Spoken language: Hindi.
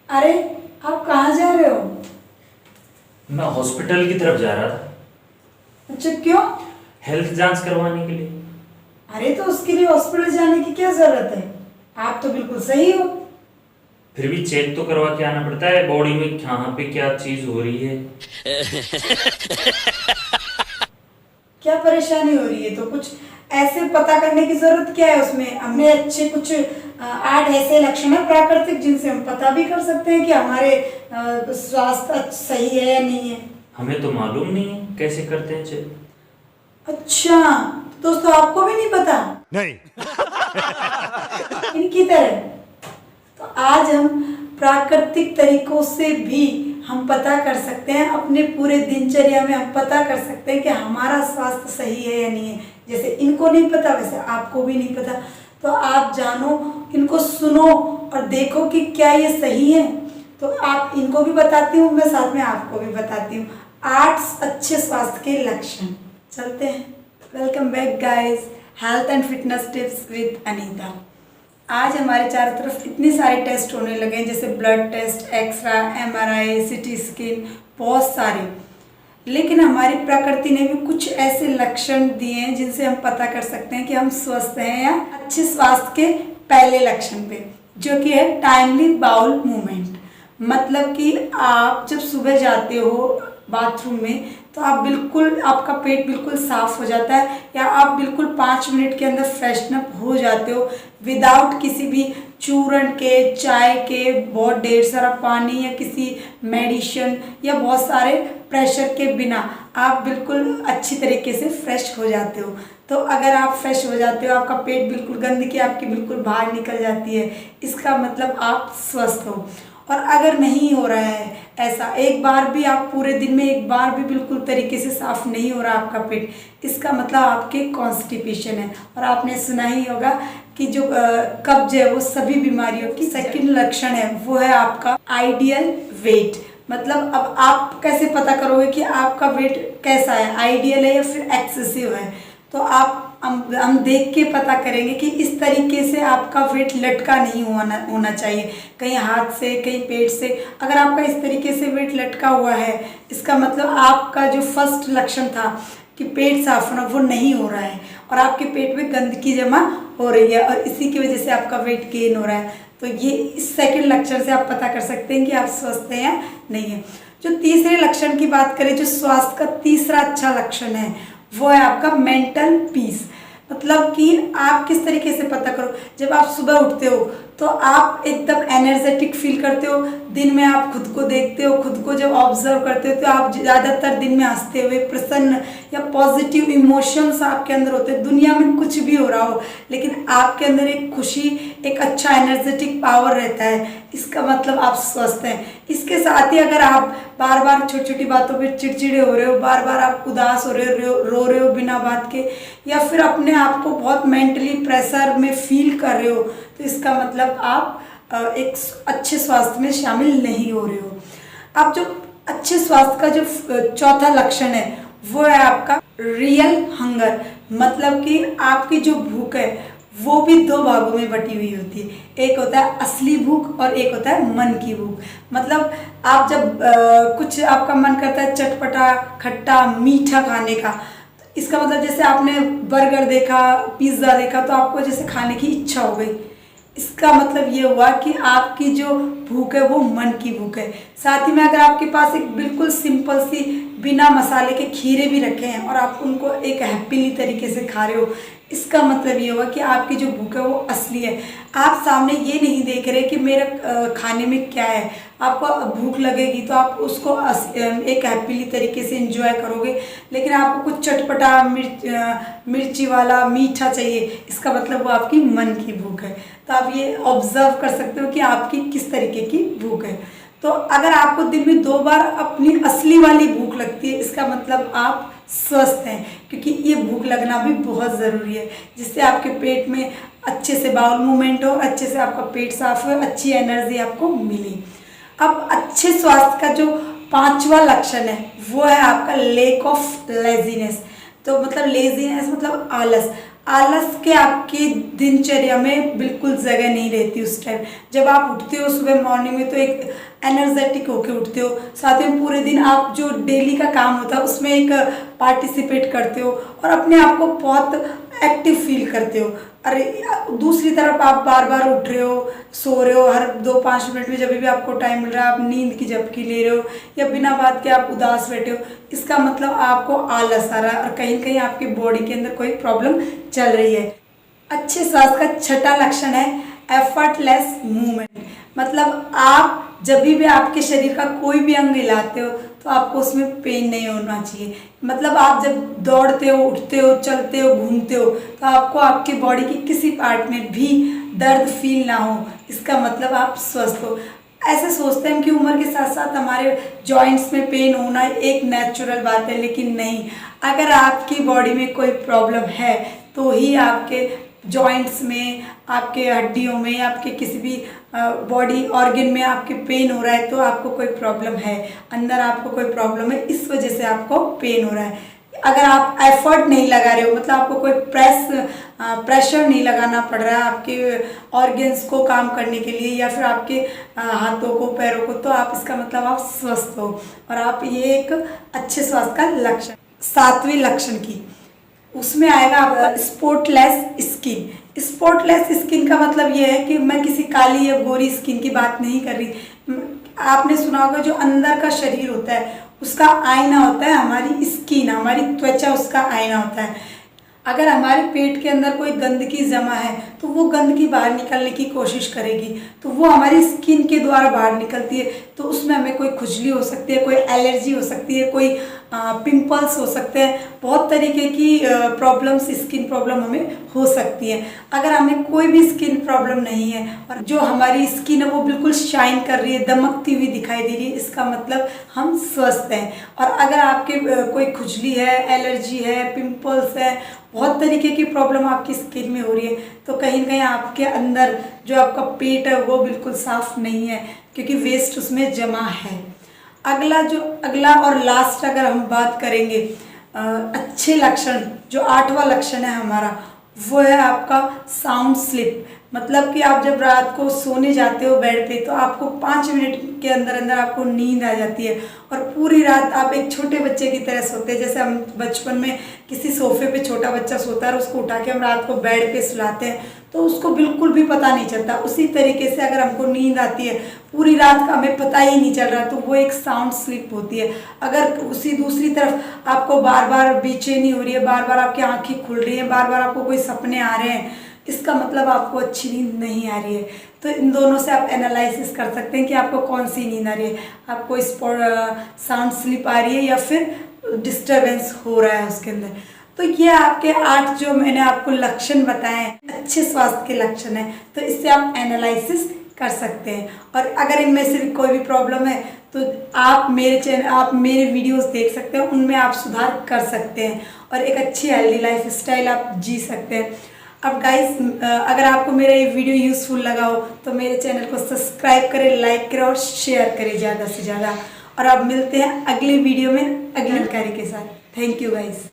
अरे, आप कहाँ जा रहे हो? मैं हॉस्पिटल की तरफ जा रहा था। अच्छा, क्यों? हेल्थ जांच करवाने के लिए। अरे तो उसके लिए हॉस्पिटल जाने की क्या जरूरत है? आप तो बिल्कुल सही हो। फिर भी चेक तो करवा के आना पड़ता है बॉडी में कहाँ पे क्या चीज हो रही है। क्या परेशानी हो रही है? तो कुछ ऐसे पता करने की जरूरत क्या है उसमें? हमने अच्छे कुछ 8 ऐसे लक्षण है प्राकृतिक जिनसे हम पता भी कर सकते हैं कि हमारे स्वास्थ्य सही है या नहीं है। हमें तो मालूम नहीं है कैसे करते हैं चेक। अच्छा, दोस्तों आपको भी नहीं पता? नहीं। इनकी तरह तो आज हम प्राकृतिक तरीकों से भी हम पता कर सकते हैं, अपने पूरे दिनचर्या में हम पता कर सकते हैं कि हमारा स्वास्थ्य सही है या नहीं है। जैसे इनको नहीं पता वैसे आपको भी नहीं पता, तो आप जानो, इनको सुनो और देखो कि क्या ये सही है। तो आप इनको भी बताती हूँ, मैं साथ में आपको भी बताती हूँ 8 अच्छे स्वास्थ्य के लक्षण। चलते हैं। Welcome back guys, health and fitness tips with Anita. आज हमारे चारों तरफ इतने सारे टेस्ट होने लगे हैं, जैसे blood test, xray, MRI, CT scan, बहुत सारे। लेकिन हमारी प्रकृति ने भी कुछ ऐसे लक्षण दिए हैं जिनसे हम पता कर सकते हैं कि हम स्वस्थ हैं या अच्छे स्वास्थ्य के पहले लक्षण पे, जो कि है टाइमली बाउल मूवमेंट। मतलब कि आप जब सुबह जाते हो बाथरूम में तो आप बिल्कुल, आपका पेट बिल्कुल साफ हो जाता है, या आप बिल्कुल 5 मिनट के अंदर फ्रेशनअप हो जाते हो विदाउट किसी भी चूर्ण के, चाय के, बहुत ढेर सारा पानी या किसी मेडिसिन या बहुत सारे प्रेशर के बिना आप बिल्कुल अच्छी तरीके से फ्रेश हो जाते हो। तो अगर आप फ्रेश हो जाते हो, आपका पेट बिल्कुल, गंदगी आपकी बिल्कुल बाहर निकल जाती है, इसका मतलब आप स्वस्थ हो। और अगर नहीं हो रहा है ऐसा, एक बार भी आप पूरे दिन में एक बार भी बिल्कुल तरीके से साफ नहीं हो रहा आपका पेट, इसका मतलब आपके कॉन्स्टिपेशन है। और आपने सुना ही होगा कि जो कब्ज है वो सभी बीमारियों की सेकंड लक्षण है, वो है आपका आइडियल वेट। मतलब अब आप कैसे पता करोगे कि आपका वेट कैसा है, आइडियल है या फिर एक्सेसिव है? तो हम देख के पता करेंगे कि इस तरीके से आपका वेट लटका नहीं होना चाहिए, कहीं हाथ से, कहीं पेट से। अगर आपका इस तरीके से वेट लटका हुआ है, इसका मतलब आपका जो फर्स्ट लक्षण था कि पेट साफ होना, वो नहीं हो रहा है और आपके पेट में गंदगी जमा हो रही है, और इसी की वजह से आपका वेट गेन हो रहा है। तो ये इस सेकंड लक्षण से आप पता कर सकते हैं कि आप स्वस्थ हैं या नहीं है। जो तीसरे लक्षण की बात करें, जो स्वास्थ्य का तीसरा अच्छा लक्षण है, वो है आपका मेंटल पीस। मतलब कि आप किस तरीके से पता करो, जब आप सुबह उठते हो तो आप एकदम एनर्जेटिक फील करते हो, दिन में आप खुद को देखते हो, खुद को जब ऑब्जर्व करते हो तो आप ज़्यादातर दिन में हंसते हुए, प्रसन्न या पॉजिटिव इमोशंस आपके अंदर होते हैं। दुनिया में कुछ भी हो रहा हो लेकिन आपके अंदर एक खुशी, एक अच्छा एनर्जेटिक पावर रहता है, इसका मतलब आप स्वस्थ हैं। इसके साथ ही अगर आप बार बार छोटी छोटी बातों पे चिड़चिड़े हो रहे हो, बार बार आप उदास हो रहे हो, रो रहे हो बिना बात के, या फिर अपने आप को बहुत मेंटली प्रेशर में फील कर रहे हो, तो इसका मतलब आप एक अच्छे स्वास्थ्य में शामिल नहीं हो रहे हो। अब जो अच्छे स्वास्थ्य का जो चौथा लक्षण है, वो है आपका रियल हंगर। मतलब कि आपकी जो भूख है वो भी 2 भागों में बटी हुई होती है। एक होता है असली भूख और एक होता है मन की भूख। मतलब आप जब कुछ आपका मन करता है चटपटा, खट्टा, मीठा खाने का, इसका मतलब जैसे आपने बर्गर देखा, पिज्ज़ा देखा, तो आपको जैसे खाने की इच्छा हो गई, इसका मतलब ये हुआ कि आपकी जो भूख है वो मन की भूख है। साथ ही में अगर आपके पास एक बिल्कुल सिंपल सी बिना मसाले के खीरे भी रखे हैं और आप उनको एक हैप्पीली तरीके से खा रहे हो, इसका मतलब ये हुआ कि आपकी जो भूख है वो असली है। आप सामने ये नहीं देख रहे कि मेरे खाने में क्या है। आपको भूख लगेगी तो आप उसको एक हैप्पीली तरीके से एंजॉय करोगे, लेकिन आपको कुछ चटपटा, मिर्ची वाला, मीठा चाहिए, इसका मतलब वो आपकी मन की भूख है। तो आप ये ऑब्जर्व कर सकते हो कि आपकी किस तरीके की भूख है। तो अगर आपको दिन में 2 बार अपनी असली वाली भूख लगती है, इसका मतलब आप स्वस्थ हैं, क्योंकि ये भूख लगना भी बहुत ज़रूरी है, जिससे आपके पेट में अच्छे से बाउल मूवमेंट हो, अच्छे से आपका पेट साफ हो, अच्छी एनर्जी आपको मिले। अब अच्छे स्वास्थ्य का जो 5वां लक्षण है वो है आपका लेक ऑफ लेजीनेस। तो मतलब लेजीनेस मतलब आलस। आलस के आपकी दिनचर्या में बिल्कुल जगह नहीं रहती उस टाइम। जब आप उठते हो सुबह मॉर्निंग में तो एक एनर्जेटिक होके उठते हो। साथ में पूरे दिन आप जो डेली का काम होता है उसमें एक पार्टिसिपेट करते हो और अपने आप को बहुत एक्टिव फील करते हो। अरे दूसरी तरफ आप बार बार उठ रहे हो, सो रहे हो, हर 2-5 मिनट में जब भी आपको टाइम मिल रहा है आप नींद की झपकी ले रहे हो या बिना बात के आप उदास बैठे हो, इसका मतलब आपको आलस आ रहा है और कहीं कहीं आपकी बॉडी के अंदर कोई प्रॉब्लम चल रही है। अच्छे स्वास्थ्य का छठा लक्षण है एफर्टलेस मूवमेंट। मतलब आप जब भी आपके शरीर का कोई भी अंग हिलाते हो तो आपको उसमें पेन नहीं होना चाहिए। मतलब आप जब दौड़ते हो, उठते हो, चलते हो, घूमते हो तो आपको आपकी बॉडी की किसी पार्ट में भी दर्द फील ना हो, इसका मतलब आप स्वस्थ हो। ऐसे सोचते हैं कि उम्र के साथ साथ हमारे जॉइंट्स में पेन होना एक नेचुरल बात है, लेकिन नहीं। अगर आपकी बॉडी में कोई प्रॉब्लम है तो ही आपके जॉइंट्स में, आपके हड्डियों में, आपके किसी भी बॉडी ऑर्गन में आपके पेन हो रहा है तो आपको कोई प्रॉब्लम है, अंदर आपको कोई प्रॉब्लम है, इस वजह से आपको पेन हो रहा है। अगर आप एफर्ट नहीं लगा रहे हो, मतलब आपको कोई प्रेशर नहीं लगाना पड़ रहा है आपके ऑर्गन्स को काम करने के लिए या फिर आपके हाथों को, पैरों को, तो आप इसका मतलब आप स्वस्थ हो और आप ये एक अच्छे स्वास्थ्य का लक्षण। सातवें लक्षण की उसमें आएगा आपका स्पॉटलेस स्किन। स्पॉटलेस स्किन का मतलब ये है कि मैं किसी काली या गोरी स्किन की बात नहीं कर रही। आपने सुना होगा जो अंदर का शरीर होता है उसका आईना होता है हमारी स्किन, हमारी त्वचा उसका आईना होता है। अगर हमारे पेट के अंदर कोई गंदगी जमा है तो वो गंदगी बाहर निकलने की कोशिश करेगी, तो वो हमारी स्किन के द्वारा बाहर निकलती है। तो उसमें हमें कोई खुजली हो सकती है, कोई एलर्जी हो सकती है, कोई पिंपल्स हो सकते हैं, बहुत तरीके की प्रॉब्लम्स, स्किन प्रॉब्लम हमें हो सकती है। अगर हमें कोई भी स्किन प्रॉब्लम नहीं है और जो हमारी स्किन है वो बिल्कुल शाइन कर रही है, दमकती हुई दिखाई दे रही है, इसका मतलब हम स्वस्थ हैं। और अगर आपके कोई खुजली है, एलर्जी है, पिंपल्स है, बहुत तरीके की प्रॉब्लम आपकी स्किन में हो रही है तो कहीं ना कहीं आपके अंदर जो आपका पेट है वो बिल्कुल साफ नहीं है, क्योंकि वेस्ट उसमें जमा है। अगला और लास्ट अगर हम बात करेंगे अच्छे लक्षण, जो 8वां लक्षण है हमारा, वो है आपका साउंड स्लिप। मतलब कि आप जब रात को सोने जाते हो बेड पे तो आपको 5 मिनट के अंदर अंदर आपको नींद आ जाती है और पूरी रात आप एक छोटे बच्चे की तरह सोते हैं। जैसे हम बचपन में किसी सोफे पे छोटा बच्चा सोता है और उसको उठा के हम रात को बेड पे सुलाते हैं तो उसको बिल्कुल भी पता नहीं चलता। उसी तरीके से अगर हमको नींद आती है पूरी रात का हमें पता ही नहीं चल रहा तो वो एक साउंड स्लिप होती है। अगर उसी दूसरी तरफ आपको बार बार बेचैनी हो रही है, बार बार आपकी आंखें खुल रही हैं, बार बार आपको कोई सपने आ रहे हैं, इसका मतलब आपको अच्छी नींद नहीं आ रही है। तो इन दोनों से आप एनालिसिस कर सकते हैं कि आपको कौन सी नींद आ रही है, आपको साउंड स्लिप आ रही है या फिर डिस्टर्बेंस हो रहा है उसके अंदर। तो ये आपके 8 जो मैंने आपको लक्षण बताए हैं अच्छे स्वास्थ्य के लक्षण हैं, तो इससे आप एनालिसिस कर सकते हैं। और अगर इनमें से भी कोई भी प्रॉब्लम है तो आप मेरे वीडियोस देख सकते हैं, उनमें आप सुधार कर सकते हैं और एक अच्छी हेल्दी लाइफ स्टाइल आप जी सकते हैं। अब गाइस अगर आपको मेरा ये वीडियो यूज़फुल लगा हो तो मेरे चैनल को सब्सक्राइब करें, लाइक करें और शेयर करें ज़्यादा से ज़्यादा। और अब मिलते हैं अगले वीडियो में अगली जानकारी के साथ। Thank you guys.